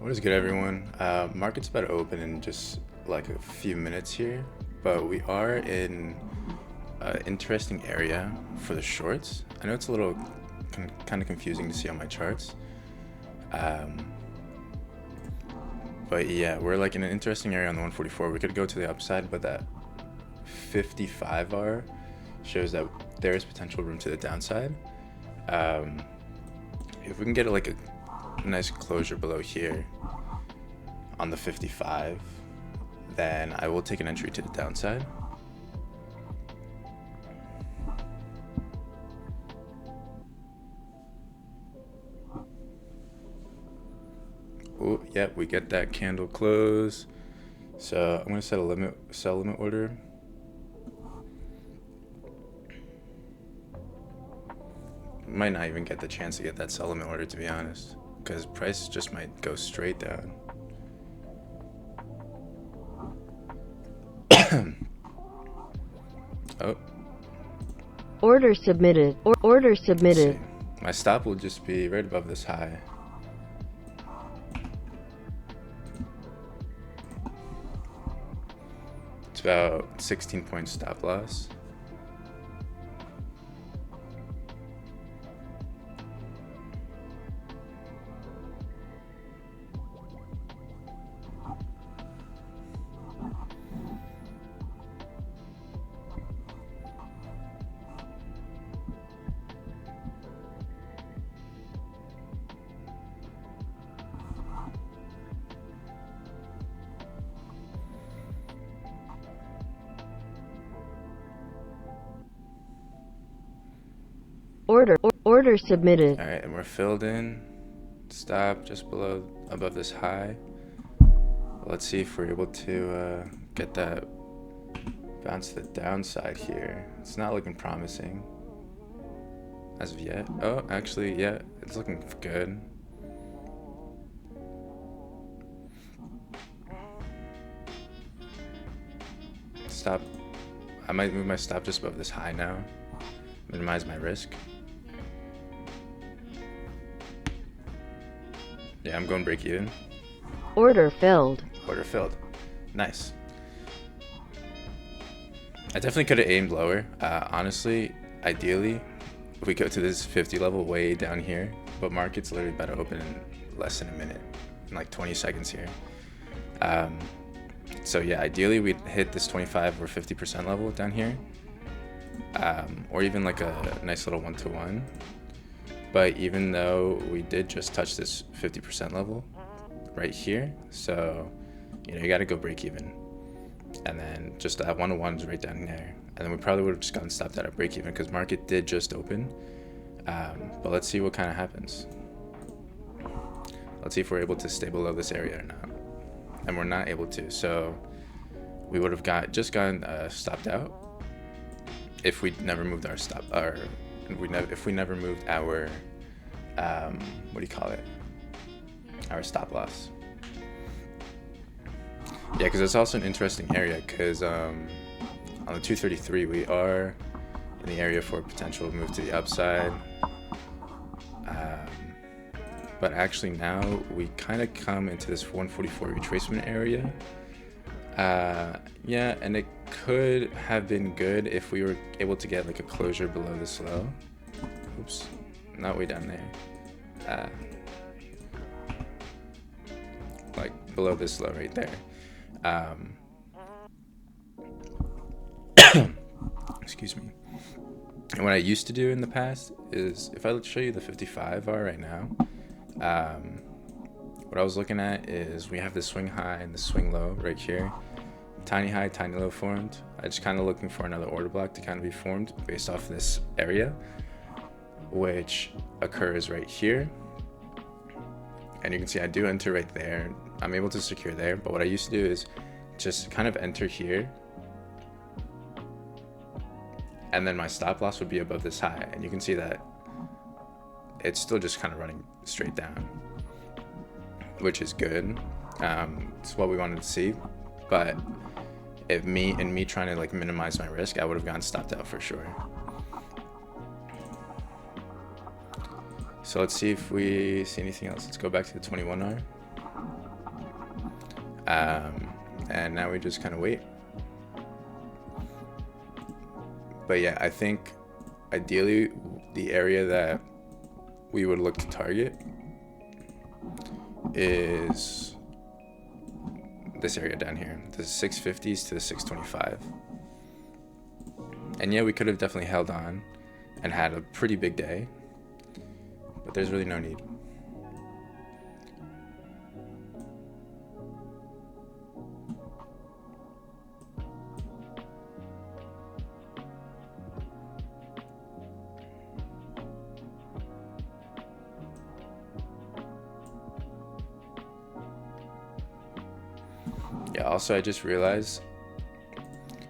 What is good, everyone? Market's about to open in just like a few minutes here, but we are in an interesting area for the shorts. I know it's a little kind of confusing to see on my charts, um, but yeah, we're like in an interesting area on the 144. We could go to the upside, but that 55R shows that there is potential room to the downside. Um, if we can get like a nice closure below here on the 55, then I will take an entry to the downside. Oh, yep, we get that candle close. So I'm gonna set a sell limit order. Might not even get the chance to get that sell limit order, to be honest, because price just might go straight down. Oh. Order submitted. Order submitted. My stop will just be right above this high. It's about 16-point stop loss. Order submitted. All right, and we're filled in. Stop just above this high. Let's see if we're able to get that bounce to the downside here. It's not looking promising as of yet. Oh, actually, yeah, it's looking good. Stop. I might move my stop just above this high now. Minimize my risk. Yeah, I'm going break even. Order filled. Order filled. Nice. I definitely could have aimed lower. Honestly, ideally, if we go to this 50 level way down here, but market's literally about to open in less than a minute, in like 20 seconds here. So yeah, ideally we'd hit this 25 or 50% level down here, or even like a nice little 1-to-1. But even though we did just touch this 50% level right here, so you got to go break even, and then just that 1-to-1 is right down there, and then we probably would have just gotten stopped at a break even because market did just open. But let's see what kind of happens. Let's see if we're able to stay below this area or not, and we're not able to. So we would have gotten stopped out if we never moved our stop, or if we never moved our what do you call it, our stop loss. Yeah, because it's also an interesting area, because on the 233 we are in the area for a potential move to the upside, but actually now we kind of come into this 144 retracement area. Yeah, and it could have been good if we were able to get like a closure below this low. Oops, not way down there. Like below this low right there. Excuse me. And what I used to do in the past is, if I show you the 55R right now, what I was looking at is we have the swing high and the swing low right here. Tiny high, tiny low formed. I just kind of looking for another order block to kind of be formed based off this area, which occurs right here. And you can see I do enter right there. I'm able to secure there, but what I used to do is just kind of enter here, and then my stop loss would be above this high, and you can see that it's still just kind of running straight down, which is good. It's what we wanted to see, but me trying to like minimize my risk, I would have gotten stopped out for sure. So let's see if we see anything else. Let's go back to the 21R. And now we just kind of wait. But yeah, I think ideally the area that we would look to target is this area down here, the 650s to the 625. And yeah, we could have definitely held on and had a pretty big day, but there's really no need. Yeah, also I just realized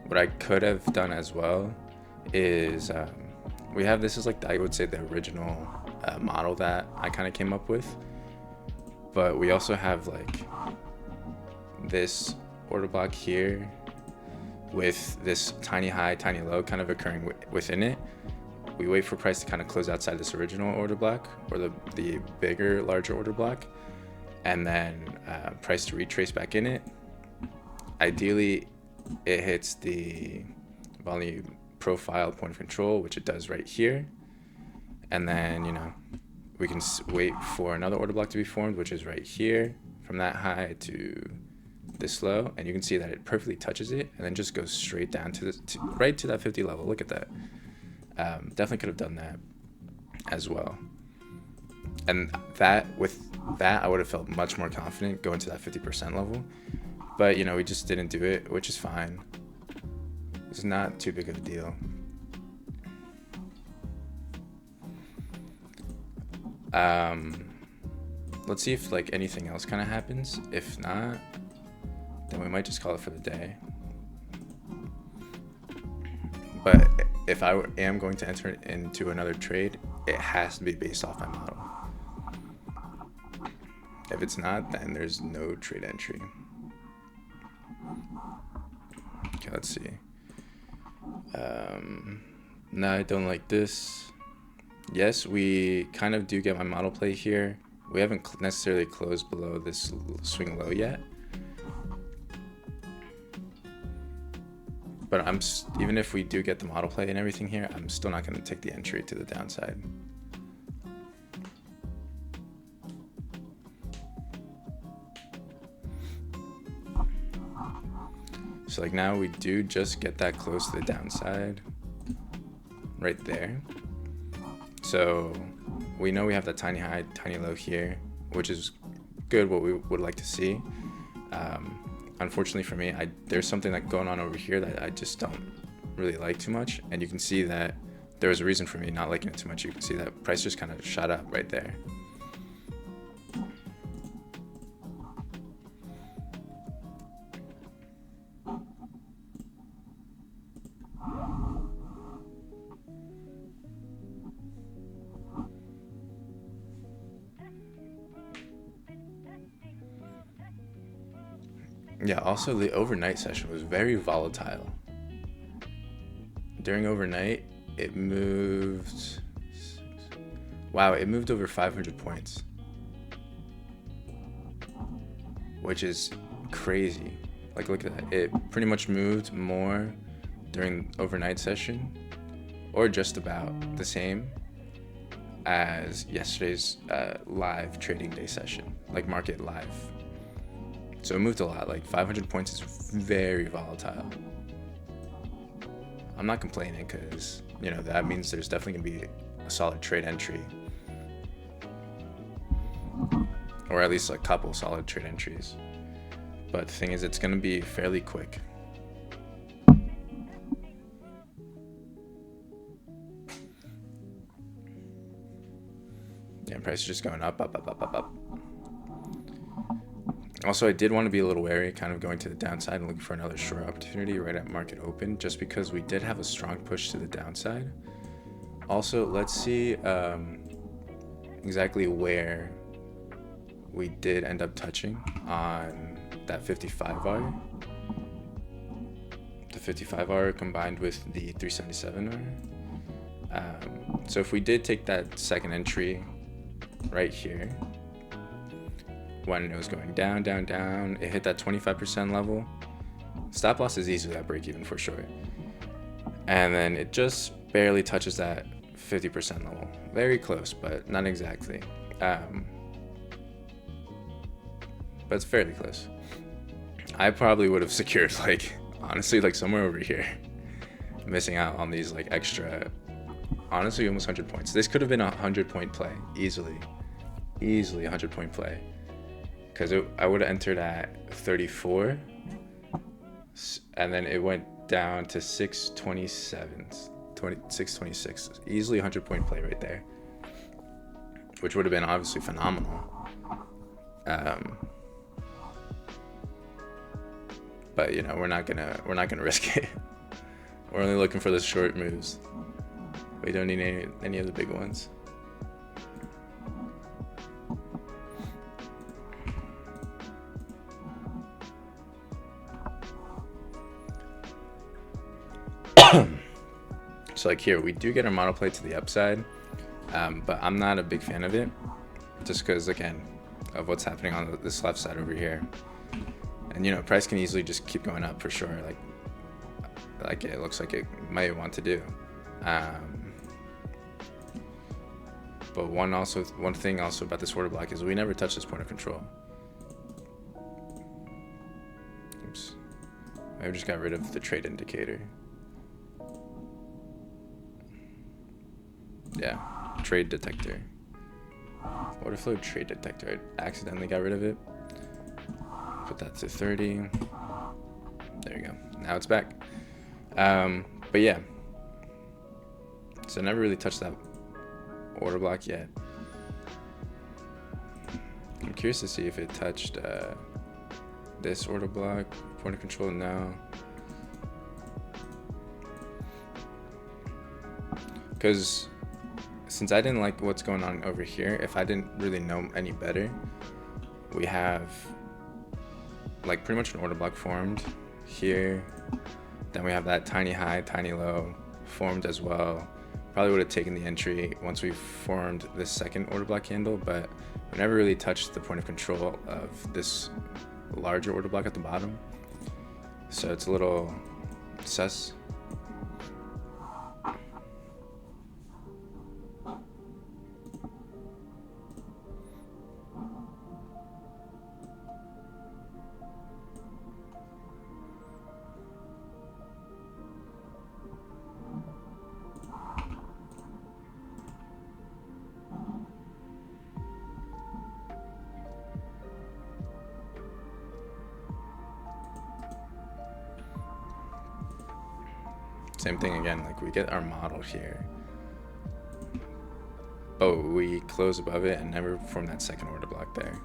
what I could have done as well is we have, this is like I would say the original model that I kind of came up with, but we also have like this order block here with this tiny high, tiny low kind of occurring within it. We wait for price to kind of close outside this original order block, or the bigger, larger order block, and then price to retrace back in it. Ideally, it hits the volume profile point of control, which it does right here. And then, you know, we can wait for another order block to be formed, which is right here, from that high to this low. And you can see that it perfectly touches it and then just goes straight down to right to that 50 level. Look at that. Definitely could have done that as well. And with that, I would have felt much more confident going to that 50% level. But, you know, we just didn't do it, which is fine. It's not too big of a deal. Let's see if like anything else kind of happens. If not, then we might just call it for the day. But if I am going to enter into another trade, it has to be based off my model. If it's not, then there's no trade entry. Okay, let's see. No, I don't like this. Yes, we kind of do get my model play here. We haven't necessarily closed below this swing low yet. But even if we do get the model play and everything here, I'm still not going to take the entry to the downside. So like now we do just get that close to the downside right there. So we know we have that tiny high, tiny low here, which is good, what we would like to see. Unfortunately for me, there's something like going on over here that I just don't really like too much. And you can see that there was a reason for me not liking it too much. You can see that price just kind of shot up right there. Yeah, also the overnight session was very volatile. During overnight, it moved, wow, it moved over 500 points, which is crazy. Like, look at that. It pretty much moved more during overnight session, or just about the same as yesterday's live trading day session, like market live. So it moved a lot. Like 500 points is very volatile. I'm not complaining because, you know, that means there's definitely gonna be a solid trade entry, or at least a couple solid trade entries. But the thing is, it's gonna be fairly quick. Yeah, price is just going up, up, up, up, up, up. Also, I did want to be a little wary, kind of going to the downside and looking for another short opportunity right at market open, just because we did have a strong push to the downside. Also, let's see exactly where we did end up touching on that 55R. The 55R combined with the 377R. So if we did take that second entry right here, when it was going down, down, down. It hit that 25% level. Stop loss is easily at break even for sure. And then it just barely touches that 50% level. Very close, but not exactly. But it's fairly close. I probably would have secured, like, honestly, like somewhere over here. Missing out on these, like, extra, honestly, almost 100 points. This could have been a 100-point play, easily. Easily a 100-point play. Because I would have entered at 34. And then it went down to 627. 626. Easily a 100-point play right there. Which would have been obviously phenomenal. But you know, we're not gonna risk it. We're only looking for the short moves. We don't need any of the big ones. So like here, we do get our model play to the upside, but I'm not a big fan of it, just because again of what's happening on this left side over here. And you know, price can easily just keep going up for sure, like it looks like it might want to do. But one thing also about this order block is we never touch this point of control. Oops, I just got rid of the trade indicator. Yeah, trade detector. Order flow trade detector. I accidentally got rid of it. Put that to 30. There you go. Now it's back. But yeah. So never really touched that order block yet. I'm curious to see if it touched this order block. Point of control now. Because since I didn't like what's going on over here, if I didn't really know any better, we have like pretty much an order block formed here. Then we have that tiny high, tiny low formed as well. Probably would have taken the entry once we formed this second order block candle, but we never really touched the point of control of this larger order block at the bottom. So it's a little sus. Same thing again, like we get our model here, but we close above it and never form that second order block there.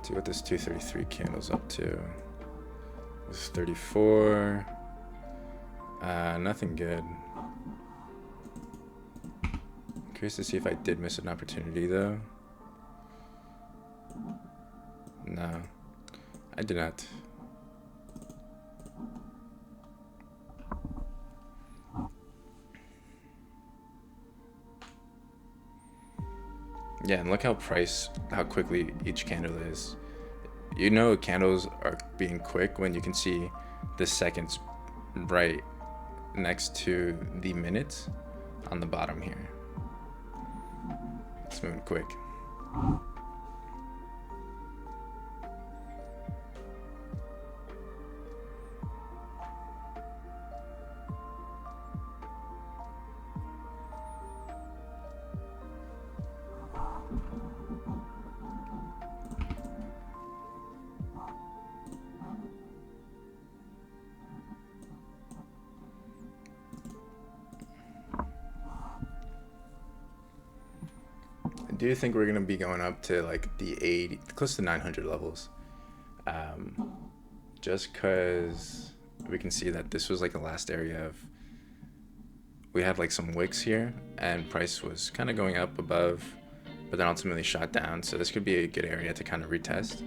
See what this 233 candle's up to. It's 34. Nothing good. Curious to see if I did miss an opportunity though. No, I did not. Yeah, and look how quickly each candle is. You know candles are being quick when you can see the seconds right next to the minutes on the bottom here. It's moving quick. I do think we're gonna be going up to like the 80, close to 900 levels, just because we can see that this was like the last area of, we had like some wicks here and price was kind of going up above, but then ultimately shot down. So this could be a good area to kind of retest.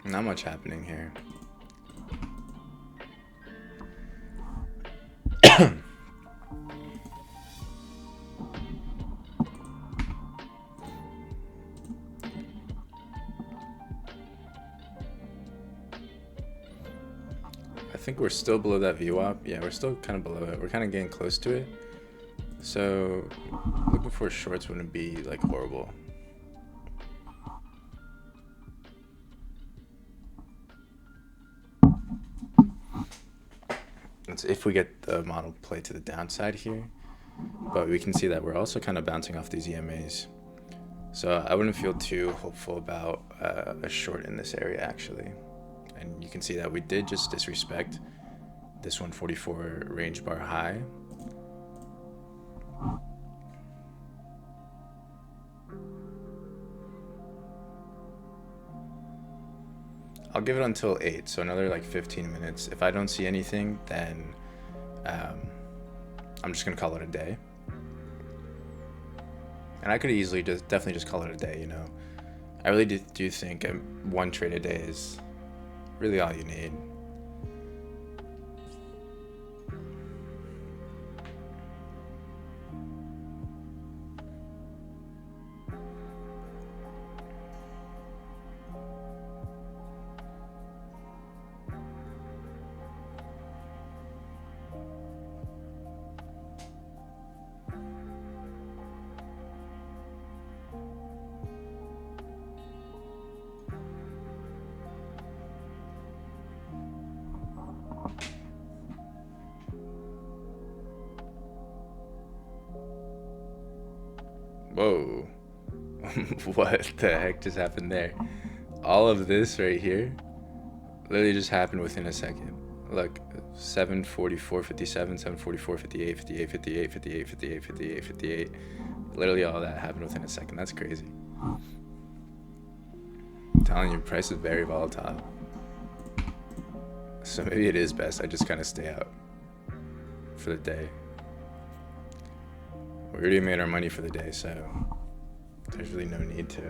Not much happening here. I think we're still below that VWAP. Yeah, we're still kind of below it. We're kind of getting close to it. So looking for shorts wouldn't be like horrible. It's if we get the model play to the downside here, but we can see that we're also kind of bouncing off these EMAs. So I wouldn't feel too hopeful about a short in this area actually. And you can see that we did just disrespect this 144 range bar high. I'll give it until 8, so another like 15 minutes. If I don't see anything, then I'm just gonna call it a day. And I could easily definitely just call it a day, you know. I really do think one trade a day is really all you need. Whoa. What the heck just happened there? All of this right here literally just happened within a second. Look, 744.57, 744.58, 58, 58, 58, 58, 58, 58. Literally all that happened within a second. That's crazy. I'm telling you, price is very volatile. So maybe it is best I just kind of stay out for the day. We already made our money for the day, so there's really no need to.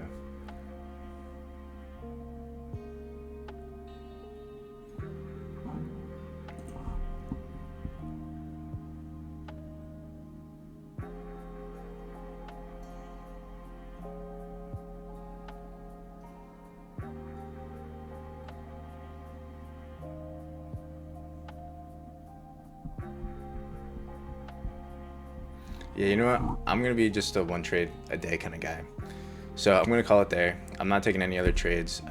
Yeah, you know what? I'm going to be just a one trade a day kind of guy. So I'm going to call it there. I'm not taking any other trades.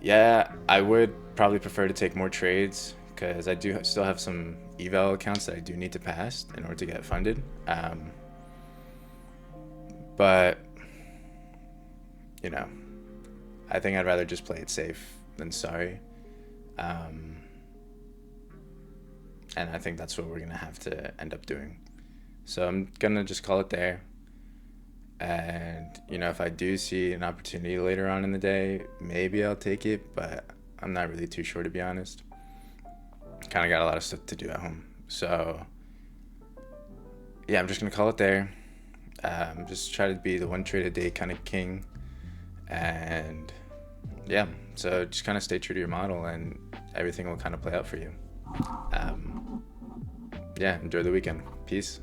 Yeah, I would probably prefer to take more trades because I do still have some eval accounts that I do need to pass in order to get funded. But, you know, I think I'd rather just play it safe than sorry. And I think that's what we're going to have to end up doing. So I'm going to just call it there. And, you know, if I do see an opportunity later on in the day, maybe I'll take it, but I'm not really too sure, to be honest. Kind of got a lot of stuff to do at home. So, yeah, I'm just going to call it there. Just try to be the one trade a day kind of king. And, yeah, so just kind of stay true to your model and everything will kind of play out for you. Yeah, enjoy the weekend. Peace.